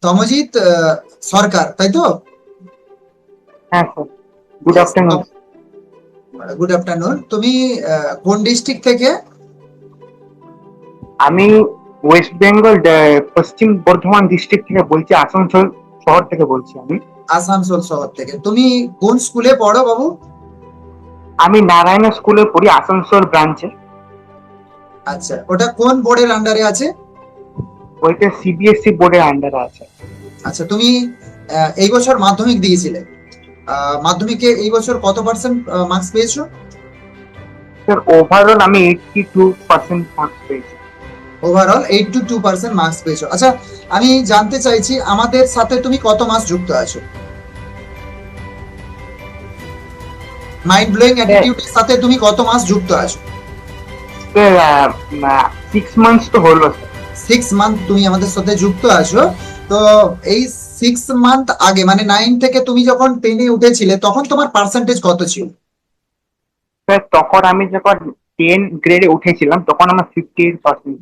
তমজিৎ সরকার, তাই তো? হ্যাঁ sir, good yes. Afternoon. Good afternoon. তুমি কোন ডিস্ট্রিক্ট থেকে? আমি ওয়েস্ট বেঙ্গল পশ্চিম বর্ধমান ডিস্ট্রিক্ট থেকে বলছি, আসানসোল শহর থেকে বলছি আমি। আসানসোল শহর থেকে। তুমি কোন স্কুলে পড়ো বাবু? আমি নারায়ণ স্কুলে পড়ি, আসানসোল ব্রাঞ্চে। আচ্ছা, ওটা কোন বোর্ডের আন্ডারে আছে? ওইটা সিবিএসসি বোর্ডের আন্ডারে আছে। আচ্ছা, তুমি এই বছর মাধ্যমিক দিয়েছিলে। মাধ্যমিকে এই বছর কত পার্সেন্ট মার্কস পেয়েছো? স্যার ওভারঅল আমি 82% মার্কস পেয়েছি। ওভারঅল 82% মার্কস পেয়েছো। আচ্ছা, আমি জানতে চাইছি আমাদের সাথে তুমি কত মাস যুক্ত আছো? মাইন্ড ব্লোয়িং স্যার অ্যাটিটিউডের সাথে তুমি কত মাস যুক্ত আছো? স্যার 6 মান্থস তো হলো স্যার। 6 মান্থ তুমি আমাদের সাথে যুক্ত আছো। তো এই 6 মান্থ আগে মানে 9 থেকে তুমি যখন 10-এ উঠেছিলে তখন তোমার পার্সেন্টেজ কত ছিল? স্যার তখন আমি যখন 10 গ্রেডে উঠেছিলাম তখন আমার 58%।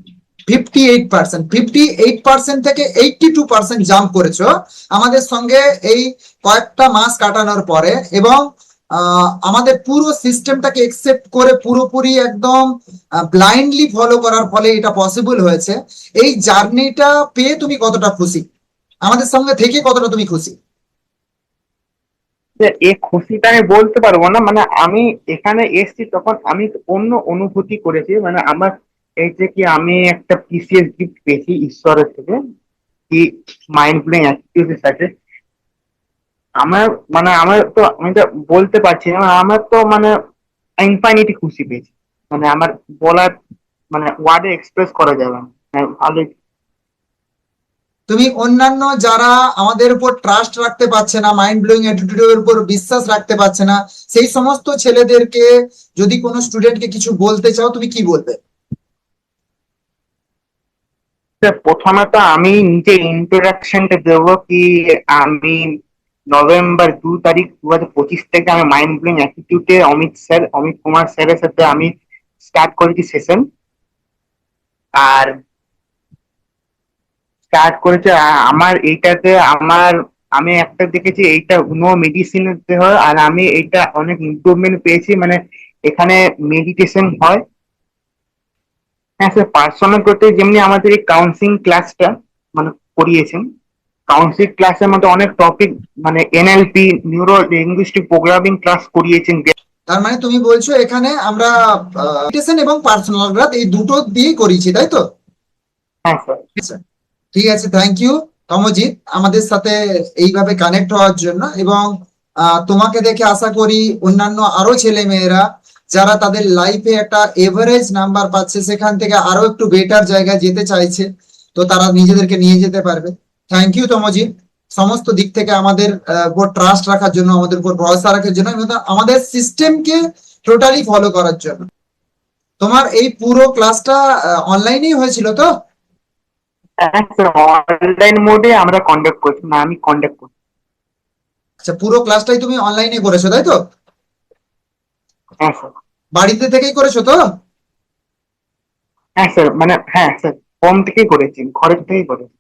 58%। 58% থেকে 82% জাম্প করেছো আমাদের সঙ্গে এই কয়েকটা মাস কাটানোর পরে। এবং আমাদের পুরো সিস্টেমটাকে একসেপ্ট করে পুরোপুরি একদম ব্লাইন্ডলি ফলো করার ফলে এটা পসিবল হয়েছে। এই জার্নিটা পেয়ে তুমি কতটা খুশি? আমাদের সঙ্গে থেকে কতটা তুমি খুশি? এই খুশিটা আমি বলতে পারবো না, মানে আমি এখানে এসেছি তখন আমি অন্য অনুভূতি করেছি, মানে আমার এই যে কি আমি একটা পিসিএস গিফট পেয়েছি ঈশ্বরের থেকে, কি মাইন্ড ব্লোয়িং অ্যাক্টিভিটির সাথে। আমার মানে আমার তো আমি তো বলতে পারছি না, মানে আমার তো মানে ইনফাইনিটি খুশি পেয়েছি, মানে আমার বলার মানে ওয়ার্ডে এক্সপ্রেস করা যাবে না। ভালো। তুমি অন্যান্য যারা আমাদের উপর ট্রাস্ট রাখতে পারছে না, মাইন্ড ব্লোয়িং অ্যাটিটিউডের উপর বিশ্বাস রাখতে পারছে না, সেই সমস্ত ছেলেদেরকে যদি কোনো স্টুডেন্টকে কিছু বলতে চাও তুমি কি বলবে? প্রথমে তো আমি নিজে ইন্ট্রোডাকশনটা দেবো কি আমি নভেম্বর 2 তারিখ 2025 থেকে আমি মাইন্ড ব্লোয়িং অ্যাটিটিউডে অমিত কুমার স্যারের সাথে আমি স্টার্ট করেছি সেশন। আর স্টার্ট করেছে আমার এইটাতে আমার আমি একটা দেখেছি এইটা নো মেডিসিন হয়, আর আমি এইটা অনেক ইমপ্রুভমেন্ট পেয়েছি, মানে এখানে মেডিটেশন হয়। হ্যাঁ স্যার, পার্সোনাল করতে যেমনি আমাদের এই কাউন্সিলিং ক্লাসটা মানে করিয়েছেন, কাউন্সিলিং ক্লাসের মধ্যে অনেক টপিক মানে NLP neuro linguistic programming class করিয়েছেন। তার মানে তুমি বলছো এখানে আমরা মেডিটেশন এবং পার্সোনাল গ্রোথ এই দুটো দিয়েই করিয়েছি, তাই তো? হ্যাঁ স্যার। আচ্ছা, ঠিক আছে, থ্যাংক ইউ তমজিৎ আমাদের সাথে এইভাবে কানেক্ট হওয়ার জন্য। এবং তোমাকে দেখে আশা করি অন্যান্য আরো ছেলে মেয়েরা যারা তাদের লাইফে একটা এভারেজ নাম্বার পাচ্ছে সেখান থেকে আরো একটু বেটার জায়গায় যেতে চাইছে, তো তারা নিজেদেরকে নিয়ে যেতে পারবে। থ্যাংক ইউ তমজিৎ, সমস্ত দিক থেকে আমাদের উপর ট্রাস্ট রাখার জন্য, আমাদের উপর ভরসা রাখার জন্য এবং আমাদের সিস্টেমকে টোটালি ফলো করার জন্য। তোমার এই পুরো ক্লাসটা অনলাইনেই হয়েছিল তো? হ্যাঁ স্যার, অনলাইন মোডে আমরা কন্ডাক্ট করছি, না আমি কন্ডাক্ট করছি। আচ্ছা, পুরো ক্লাসটাই তুমি অনলাইনে করেছো, তাই তো? হ্যাঁ স্যার। বাড়িতে থেকেই করেছো তো? হ্যাঁ স্যার, মানে হ্যাঁ স্যার, হোম থেকেই করেছি, ঘরের থেকেই করেছি।